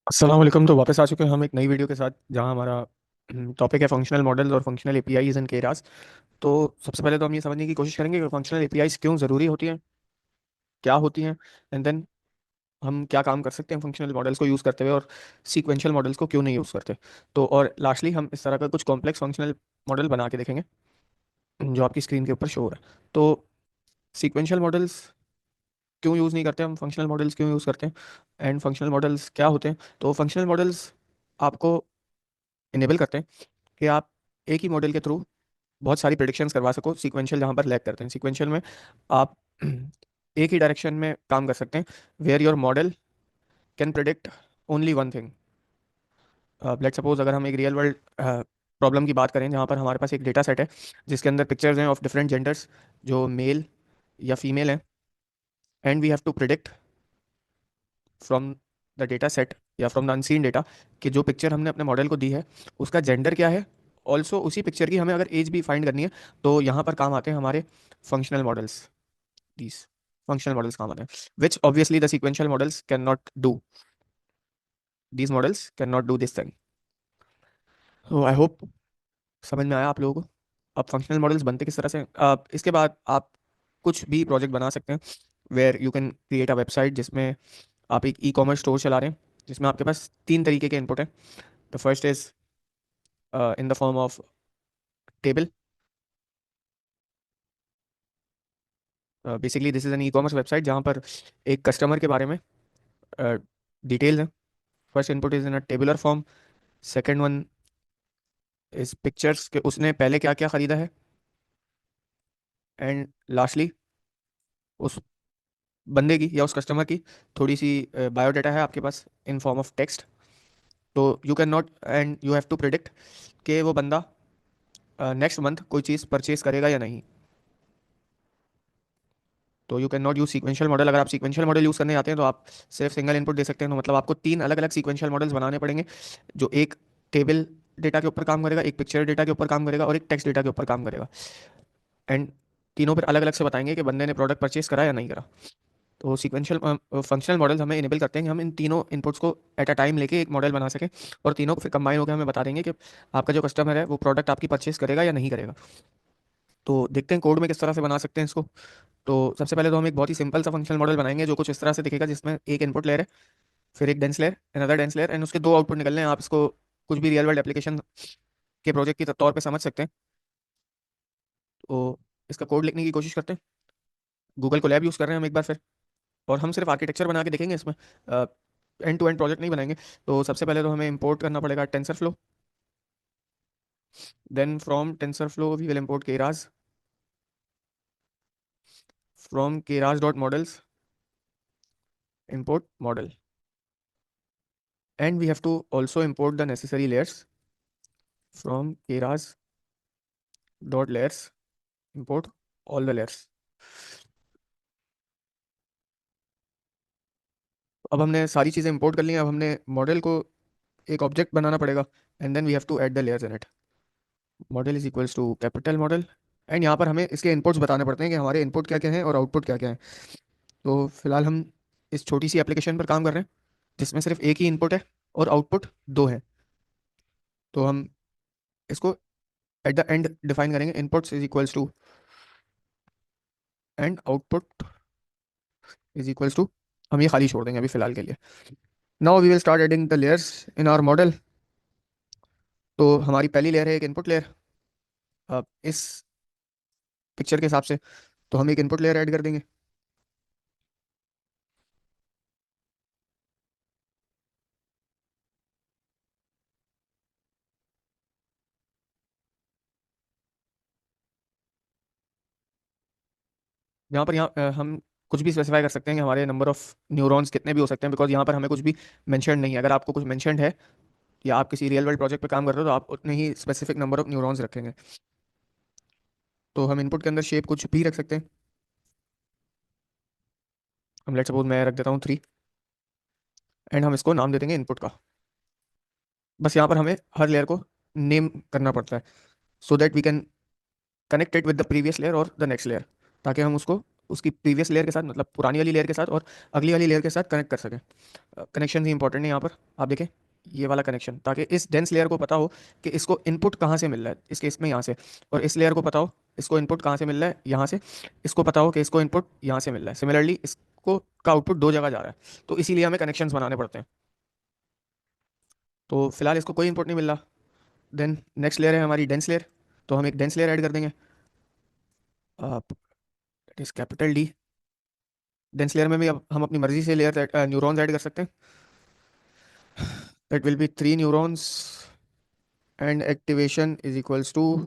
अस्सलाम वालेकुम। तो वापस आ चुके हैं हम एक नई वीडियो के साथ, जहां हमारा टॉपिक है फंक्शनल मॉडल्स और फंक्शनल एपीआईज एंड केरास। तो सबसे पहले तो हम ये समझने की कोशिश करेंगे कि फंक्शनल एपीआईज क्यों ज़रूरी होती हैं, क्या होती हैं, एंड देन हम क्या काम कर सकते हैं फंक्शनल मॉडल्स को यूज़ करते हुए, और सीक्वेंशियल मॉडल्स को क्यों नहीं यूज़ करते। तो और लास्टली हम इस तरह का कुछ कॉम्प्लेक्स फंक्शनल मॉडल बना के देखेंगे जो आपकी स्क्रीन के ऊपर शो हो रहा है। तो सीक्वेंशियल मॉडल्स क्यों यूज़ नहीं करते, हम फंक्शनल मॉडल्स क्यों यूज़ करते हैं, एंड फंक्शनल मॉडल्स क्या होते हैं। तो फंक्शनल मॉडल्स आपको इनेबल करते हैं कि आप एक ही मॉडल के थ्रू बहुत सारी प्रिडिक्शंस करवा सको। सीक्वेंशियल जहाँ पर लैग करते हैं, सीक्वेंशियल में आप एक ही डायरेक्शन में काम कर सकते हैं, where your model can predict only one thing. Let suppose अगर हम एक रियल वर्ल्ड प्रॉब्लम की बात करें, जहाँ पर हमारे पास एक डेटा सेट है जिसके अंदर पिक्चर्स हैं ऑफ डिफरेंट जेंडर्स, जो मेल या फीमेल हैं, and we have to predict from the data set या फ्रॉम द अनसीन डेटा कि जो पिक्चर हमने अपने मॉडल को दी है उसका जेंडर क्या है। ऑल्सो उसी पिक्चर की हमें अगर एज भी फाइंड करनी है, तो यहाँ पर काम आते हैं हमारे functional models. these functional models काम आते हैं, which obviously the sequential models cannot do. These models cannot do this thing. So I hope समझ में आया आप लोगों को। अब फंक्शनल मॉडल्स बनते किस तरह से, इसके बाद आप कुछ भी प्रोजेक्ट बना सकते हैं where you can create a website जिसमें आप एक ई कॉमर्स स्टोर चला रहे हैं, जिसमें आपके पास तीन तरीके के इनपुट हैं। The first is in the form of table. Basically this is an e commerce website जहाँ पर एक कस्टमर के बारे में डिटेल्स हैं। First input is in a tabular form. Second one is pictures के उसने पहले क्या क्या खरीदा है। एंड लास्टली उस बंदे की या उस कस्टमर की थोड़ी सी बायोडाटा है आपके पास इन फॉर्म ऑफ टेक्स्ट। तो you can not and you have to predict कि वो बंदा नेक्स्ट मंथ कोई चीज़ परचेज करेगा या नहीं। तो you can not use sequential model. अगर आप सीक्वेंशियल मॉडल यूज़ करने जाते हैं तो आप सिर्फ सिंगल इनपुट दे सकते हैं, तो मतलब आपको तीन अलग अलग सीक्वेंशियल मॉडल्स बनाने पड़ेंगे, जो एक टेबल डेटा के ऊपर काम करेगा, एक पिक्चर डेटा के ऊपर काम करेगा, और एक टेक्स्ट डेटा के ऊपर काम करेगा। एंड तीनों पर अलग अलग से बताएंगे कि बंदे ने प्रोडक्ट परचेज करा या नहीं करा। तो सीक्वेंशियल फंक्शनल मॉडल्स हमें इनेबल करते हैं कि हम इन तीनों इनपुट्स को एट अ टाइम लेके एक मॉडल बना सकें, और तीनों को फिर कंबाइन होकर हमें बता देंगे कि आपका जो कस्टमर है वो प्रोडक्ट आपकी परचेज करेगा या नहीं करेगा। तो देखते हैं कोड में किस तरह से बना सकते हैं इसको। तो सबसे पहले तो हम एक बहुत ही सिंपल सा फंक्शनल मॉडल बनाएंगे जो कुछ इस तरह से दिखेगा, जिसमें एक इनपुट लेयर है, फिर एक dense layer, another dense layer, and उसके दो आउटपुट निकलने हैं। आप इसको कुछ भी रियल वर्ल्ड एप्लीकेशन के प्रोजेक्ट के तौर पर समझ सकते हैं। तो इसका कोड लिखने की कोशिश करते हैं। गूगल को लैब यूज़ कर रहे हैं हम एक बार फिर, और हम सिर्फ आर्किटेक्चर बना के देखेंगे इसमें, एंड टू एंड प्रोजेक्ट नहीं बनाएंगे। तो सबसे पहले तो हमें इंपोर्ट करना पड़ेगा TensorFlow. Then from TensorFlow we will import Keras. From Keras dot models import model, and we have to also import the necessary layers. From keras dot layers import all the layers. अब हमने सारी चीज़ें import कर ली हैं, अब हमने model को एक ऑब्जेक्ट बनाना पड़ेगा, and then we have to add the layers in it. Model is equals to capital model, and यहाँ पर हमें इसके इनपुट्स बताने पड़ते हैं कि हमारे इनपुट क्या क्या हैं और आउटपुट क्या क्या है। तो फिलहाल हम इस छोटी सी एप्लीकेशन पर काम कर रहे हैं जिसमें सिर्फ एक ही इनपुट है और आउटपुट दो है। तो हम इसको एट द एंड डिफाइन करेंगे, inputs is equals to and output is equals to. हम ये खाली छोड़ देंगे अभी फिलहाल के लिए। Now we will start adding the layers in our model. तो हमारी पहली लेयर है एक इनपुट लेयर। अब इस पिक्चर के हिसाब से तो हम एक इनपुट लेयर ऐड कर देंगे। यहाँ पर हम कुछ भी स्पेसिफाई कर सकते हैं कि हमारे नंबर ऑफ न्यूरॉन्स कितने भी हो सकते हैं, बिकॉज यहाँ पर हमें कुछ भी मेंशन नहीं है। अगर आपको कुछ मेंशनड है या आप किसी रियल वर्ल्ड प्रोजेक्ट पे काम कर रहे हो तो आप उतने ही स्पेसिफिक नंबर ऑफ न्यूरॉन्स रखेंगे। तो हम इनपुट के अंदर शेप कुछ भी रख सकते हैं। हम लेट सपोज मैं रख देता हूँ 3, एंड हम इसको नाम दे देंगे इनपुट का। बस यहाँ पर हमें हर लेयर को नेम करना पड़ता है, so that we can connect it with the previous layer और द नेक्स्ट लेयर, ताकि हम उसको उसकी प्रीवियस लेयर के साथ, मतलब पुरानी वाली लेयर के साथ और अगली वाली लेयर के साथ कनेक्ट कर सकें। कनेक्शन ही इंपॉर्टेंट है यहाँ पर। आप देखें ये वाला कनेक्शन, ताकि इस डेंस लेयर को पता हो कि इसको इनपुट कहाँ से मिल रहा है, इस केस में यहाँ से, और इस लेयर को पता हो इसको इनपुट कहाँ से मिल रहा है, यहाँ से, इसको पता हो कि इसको इनपुट यहाँ से मिल रहा है। सिमिलरली इसको का आउटपुट दो जगह जा रहा है, तो इसीलिए हमें कनेक्शंस बनाने पड़ते हैं। तो फिलहाल इसको कोई इनपुट नहीं मिल रहा। देन नेक्स्ट लेयर है हमारी डेंस लेयर, तो हम एक डेंस लेयर ऐड कर देंगे। It is capital D. Dense layer में भी अब हम अपनी मर्जी से लेयर न्यूरॉन्स ऐड कर सकते हैं। That will be 3 neurons and activation is equals to,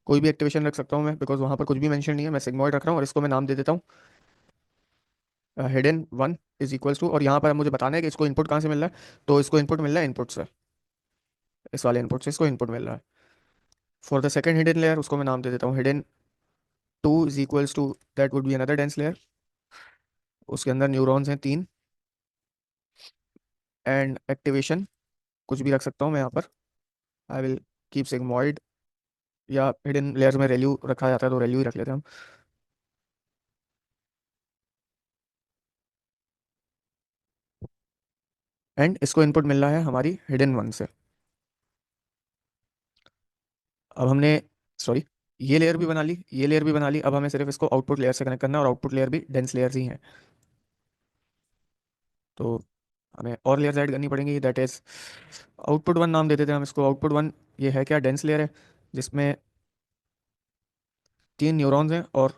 कोई भी एक्टिवेशन रख सकता हूँ मैं, बिकॉज वहाँ पर कुछ भी मेंशन नहीं है। मैं सिग्मॉइड रख रहा हूँ और इसको मैं नाम दे देता हूँ हिडन 1 इज इक्वल्स टू, और यहाँ पर मुझे बताना है कि इसको इनपुट कहाँ से मिल रहा है। तो इसको इनपुट मिल रहा है इनपुट से, इस वाले इनपुट से इसको इनपुट मिल रहा है। For the second hidden layer उसको मैं नाम दे देता हूँ hidden 2 is equals to, that would be another dense layer. उसके अंदर न्यूरॉन्स हैं 3 एंड एक्टिवेशन कुछ भी रख सकता हूँ मैं यहाँ पर। आई विल कीप सिग्मॉइड, या हिडन लेयर्स में रेल्यू रखा जाता है तो रेल्यू ही रख लेते हैं हम। एंड इसको इनपुट मिल रहा है हमारी हिडन 1 से। अब हमने, सॉरी, ये लेयर भी बना ली, ये लेयर भी बना ली। अब हमें सिर्फ इसको आउटपुट लेयर से कनेक्ट करना है, और आउटपुट लेयर भी डेंस लेयर्स ही हैं। तो हमें और लेयर्स ऐड करनी पड़ेंगी। दैट इज आउटपुट 1 नाम दे देते हैं हम इसको। आउटपुट 1 ये है क्या, डेंस लेयर है जिसमें 3 न्यूरॉन्स हैं, और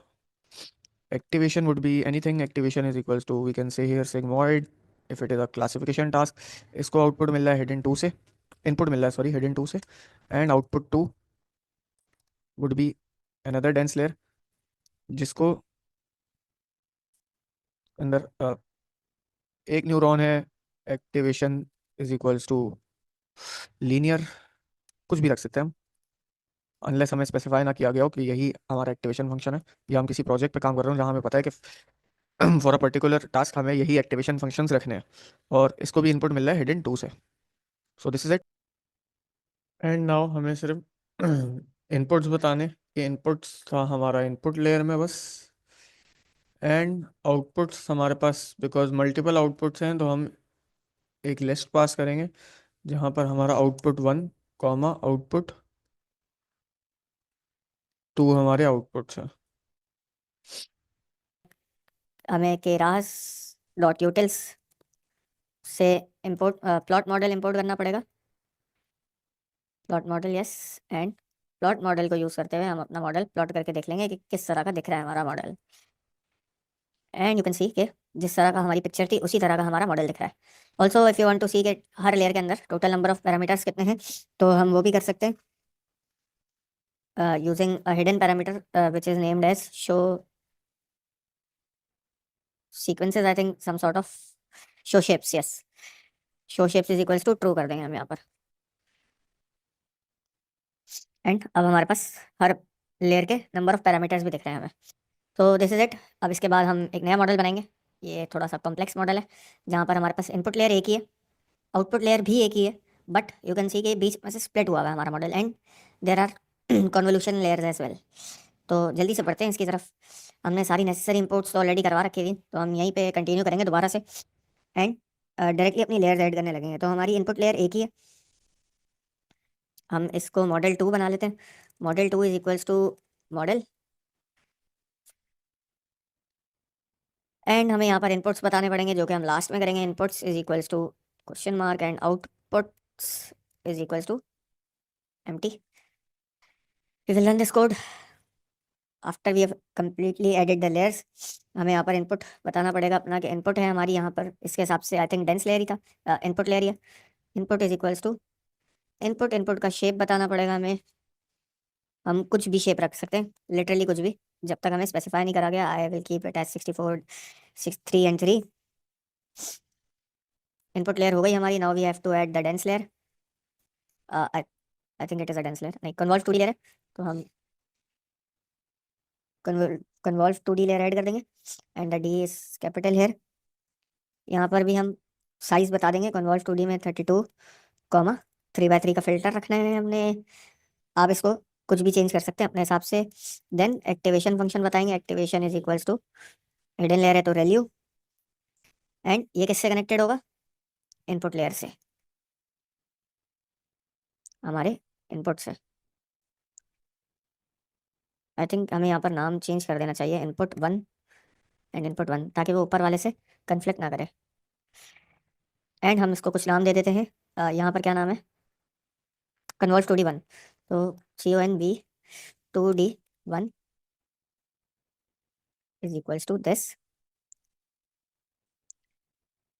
activation would be anything. Activation is equals to, we can say here, sigmoid if it is a classification task. इसको आउटपुट मिल रहा है हिडन 2 से, इनपुट मिल रहा है सॉरी हिडन 2 से, and output 2 would be another dense layer जिसको अंदर एक न्यूरॉन है। Activation is equals to linear, कुछ भी रख सकते हैं हम, अनलेस हमें स्पेसिफाई ना किया गया हो कि यही हमारा एक्टिवेशन फंक्शन है, या हम किसी प्रोजेक्ट पे काम कर रहे हो जहाँ हमें पता है कि फॉर अ पर्टिकुलर टास्क हमें यही एक्टिवेशन फंक्शंस रखने हैं, और इसको भी इनपुट मिल रहा है हिडन 2 से। So this is it. And now हमें सिर्फ इनपुट्स बताने, कि इनपुट्स था हमारा इनपुट लेयर में बस, एंड आउटपुट्स हमारे पास बिकॉज मल्टीपल आउटपुट्स हैं तो हम एक लिस्ट पास करेंगे जहाँ पर हमारा आउटपुट 1 कॉमा आउटपुट 2 हमारे आउटपुट्स हैं। हमें केरास डॉट यूटिल्स से इंपोर्ट प्लॉट मॉडल इंपोर्ट करना पड़ेगा। Plot model, yes. And plot model को यूज़ करते हुए हम अपना मॉडल प्लॉट करके देख लेंगे कि किस तरह का दिख रहा है हमारा model. And you can see कि जिस तरह का हमारी पिक्चर थी उसी तरह का हमारा मॉडल दिख रहा है। Also if you want to see कि हर लेयर के अंदर टोटल नंबर ऑफ पैरामीटर्स कितने हैं, तो हम वो भी कर सकते हैं using a hidden parameter which is named as show sequences, I think some sort of show shapes, yes. Show shapes is equals to true कर देंगे हम यहाँ पर। एंड अब हमारे पास हर लेयर के नंबर ऑफ पैरामीटर्स भी दिख रहे हैं हमें। तो दिस इज इट। अब इसके बाद हम एक नया मॉडल बनाएंगे। ये थोड़ा सा कॉम्प्लेक्स मॉडल है, जहाँ पर हमारे पास इनपुट लेयर एक ही है, आउटपुट लेयर भी एक ही है, बट यू कैन सी के बीच में से स्प्लिट हुआ हुआ है हमारा model, and there are convolution layers as well. तो जल्दी से बढ़ते हैं इसकी तरफ। हमने सारी नेसेसरी इंपोर्ट्स तो ऑलरेडी करवा रखी थी, तो हम यहीं पे कंटिन्यू करेंगे दोबारा से, एंड डायरेक्टली अपनी लेयर्स ऐड करने लगेंगे। तो हमारी इनपुट लेयर एक ही है, हम इसको मॉडल 2 बना लेते हैं। Model 2 is equals to model, and हमें यहाँ पर इनपुट्स बताने पड़ेंगे जो कि हम लास्ट में करेंगे। Inputs is equals to question mark and outputs is equals to empty. We will run this code after we have completely edit the layers. हमें यहाँ पर इनपुट बताना पड़ेगा अपना, कि इनपुट है हमारी यहाँ पर इसके हिसाब से आई थिंक डेंस लेयर ही था, इनपुट लेयर ही है। Input is equals to input, input का शेप बताना पड़ेगा हमें। हम कुछ भी शेप रख सकते हैं, लिटरली कुछ भी, जब तक हमें स्पेसिफाई नहीं करा गया। I will keep it as 64 3 and 3। Input layer हो गई हमारी। Now we have to add the dense layer. I think it is a dense layer, नहीं, कन्वॉल्व 2D लेयर है, तो हम कन्वॉल्व 2D लेयर ऐड कर देंगे, and the D is capital here. यहाँ पर भी हम साइज बता देंगे कन्वॉल्व 2D में 32 कॉमा 3x3 का फिल्टर रखना है हमने। आप इसको कुछ भी चेंज कर सकते हैं अपने हिसाब से। देन एक्टिवेशन फंक्शन बताएंगे, activation is equals to hidden layer है तो रेल्यू, एंड ये किससे कनेक्टेड होगा, इनपुट लेयर से, हमारे इनपुट से। आई थिंक हमें यहाँ पर नाम चेंज कर देना चाहिए, input one and input one, ताकि वो ऊपर वाले से कन्फ्लिक्ट ना करे। एंड हम इसको कुछ नाम दे देते हैं, यहाँ पर क्या नाम है, कन्वर्ट टू डी वन, तो CONV two D one is equals to this.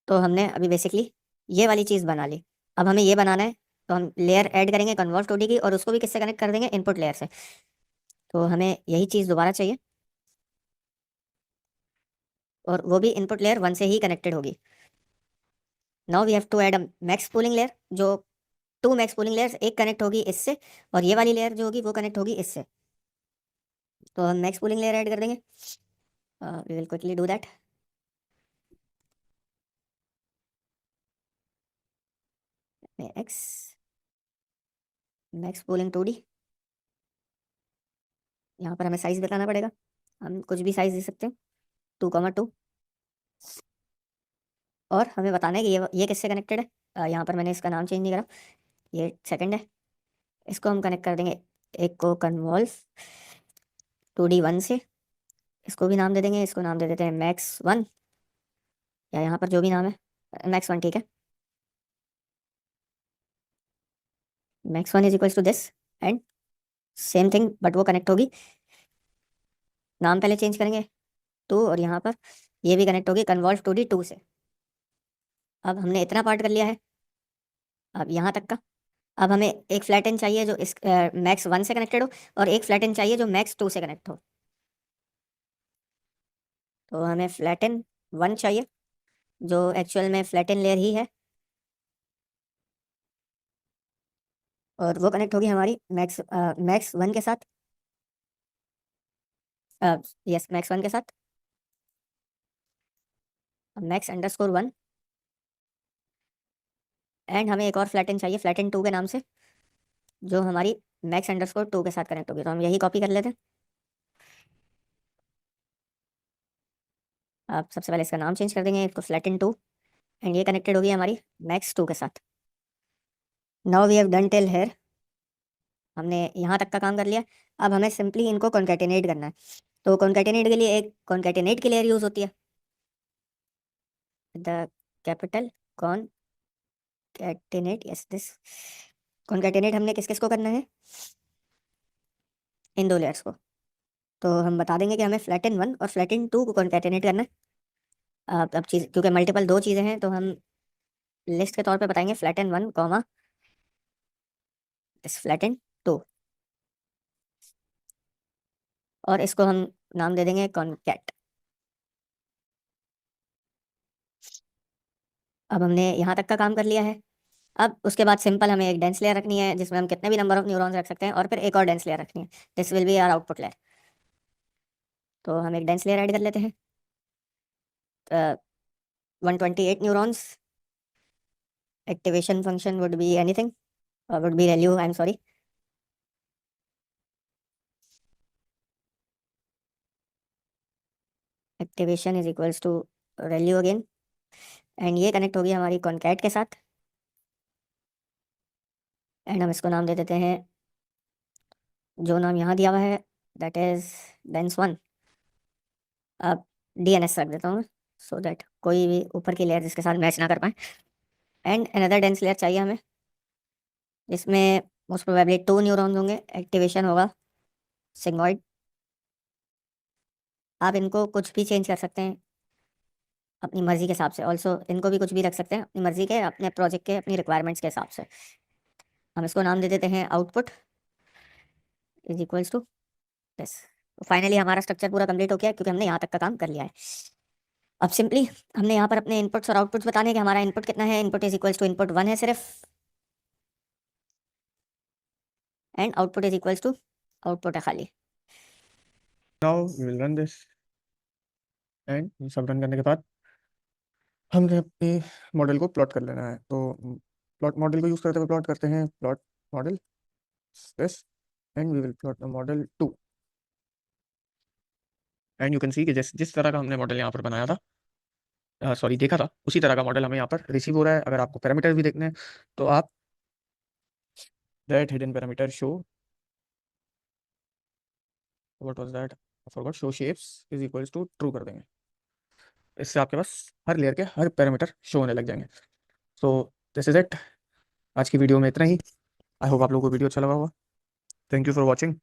तो हमने अभी बेसिकली ये वाली चीज़ बना ली। अब हमें ये बनाना है, तो हम लेयर ऐड करेंगे कन्वर्ट टू डी की, और उसको भी किससे कनेक्ट कर देंगे, इनपुट लेयर से। तो हमें यही चीज़ दोबारा चाहिए, और वो भी इनपुट लेयर वन से ही कनेक्टेड होगी। Now we have to add a max pooling layer, जो टू मैक्स पूलिंग लेयर्स, एक कनेक्ट होगी इससे, और ये वाली लेयर जो होगी वो कनेक्ट होगी इससे। तो हम मैक्स पूलिंग लेयर ऐड कर देंगे, we will quickly do that. Max max pooling two D, यहाँ पर हमें साइज बताना पड़ेगा, हम कुछ भी साइज दे सकते हैं, 2,2। और हमें बताना है कि ये किससे कनेक्टेड है, यहाँ पर मैंने इसका नाम चेंज नहीं करा, ये सेकंड है। इसको हम कनेक्ट कर देंगे, एक को कन्वॉल्व टू डी वन से, इसको भी नाम दे देंगे, इसको नाम दे देते हैं मैक्स वन, या यहाँ पर जो भी नाम है मैक्स वन, ठीक है। Max one is equals to this, and same thing, but वो कनेक्ट होगी, नाम पहले चेंज करेंगे टू, और यहाँ पर ये भी कनेक्ट होगी कन्वॉल्व टू डी टू से। अब हमने इतना पार्ट कर लिया है, अब यहाँ तक का। अब हमें एक फ्लैटन चाहिए जो इस मैक्स वन से कनेक्टेड हो, और एक फ्लैटन चाहिए जो मैक्स टू से कनेक्ट हो। तो हमें फ्लैटन वन चाहिए, जो एक्चुअल में फ्लैटन लेयर ही है, और वो कनेक्ट होगी हमारी मैक्स वन के साथ, यस मैक्स वन के साथ, मैक्स अंडरस्कोर वन। एंड हमें एक और फ्लैटन चाहिए, फ्लैटन टू के नाम से, जो हमारी मैक्स अंडरस्कोर टू के साथ कनेक्ट होगी। तो हम यही कॉपी कर लेते हैं। आप सबसे पहले इसका नाम चेंज कर देंगे, इसको फ्लैटन टू, एंड ये कनेक्टेड होगी हमारी मैक्स टू के साथ। Now we have done till here, हमने यहाँ तक का काम कर लिया। अब हमें सिंपली इनको कॉन्कैटिनेट करना है। तो कॉन्कैटिनेट के लिए एक कॉन्कैटिनेट की लेयर यूज होती है, the capital concatenate, yes this. Concatenate हमने किस किस को करना है, इन दो लेयर्स को। तो हम बता देंगे कि हमें फ्लैटन वन और फ्लैटन टू को कॉन्कैटिनेट करना है। अब चीज़ क्योंकि मल्टीपल दो चीज़ें हैं, तो हम लिस्ट के तौर पे बताएंगे flatten one comma this flatten two, और इसको हम नाम दे देंगे कॉन्कैट। अब हमने यहाँ तक का काम कर लिया है। अब उसके बाद सिंपल हमें एक डेंस लेयर रखनी है, जिसमें हम कितने भी नंबर ऑफ न्यूरॉन्स रख सकते हैं, और फिर एक और डेंस लेयर रखनी है, this will be our output layer. तो हम एक डेंस लेयर ऐड कर लेते हैं, 128 neurons. Activation function would be anything, would be ReLU, I am sorry. Activation is equals to ReLU again, and ये कनेक्ट होगी हमारी कॉन्कैट के साथ, एंड हम इसको नाम दे देते हैं, जो नाम यहाँ दिया हुआ है, दैट इज डेंस वन। अब DNS रख देता हूँ मैं, सो दैट कोई भी ऊपर की लेयर जिसके साथ मैच ना कर पाए। एंड अनदर डेंस लेयर चाहिए हमें, जिसमें मोस्ट प्रोबेबली टू न्यूरॉन्स होंगे, एक्टिवेशन होगा सिग्मॉइड। आप इनको कुछ भी चेंज कर सकते हैं अपनी मर्जी के हिसाब से, ऑल्सो इनको भी कुछ भी रख सकते हैं अपनी मर्जी के, अपने प्रोजेक्ट के, अपनी रिक्वायरमेंट्स के हिसाब से। हम इसको नाम दे देते हैं output is equals to this. Finally हमारा स्ट्रक्चर पूरा कंप्लीट हो गया है, क्योंकि हमने यहाँ तक का काम कर लिया है। अब सिंपली हमने यहाँ पर अपने इनपुट्स और आउटपुट्स बताने हैं कि हमारा इनपुट कितना है, input is equals to input one है सिर्फ, and output is equals to output है खाली। Now we will run this, and ये सब रन करने के बाद हमने अपने मॉडल को प्लॉट कर लेना है। तो प्लॉट मॉडल को यूज़ करते हुए प्लॉट करते हैं, plot model this. And we will plot the model 2। And you can see कि जिस जिस तरह का हमने मॉडल यहाँ पर बनाया था, सॉरी देखा था, उसी तरह का मॉडल हमें यहाँ पर रिसीव हो रहा है। अगर आपको पैरामीटर भी देखने हैं तो आप that hidden parameter show, what was that, forgot, show shapes is equals to true कर देंगे। इससे आपके पास हर लेयर के हर पैरामीटर शो होने लग जाएंगे। So this is it. आज की वीडियो में इतना ही। आई होप आप लोगों को वीडियो अच्छा लगा होगा। Thank you for watching.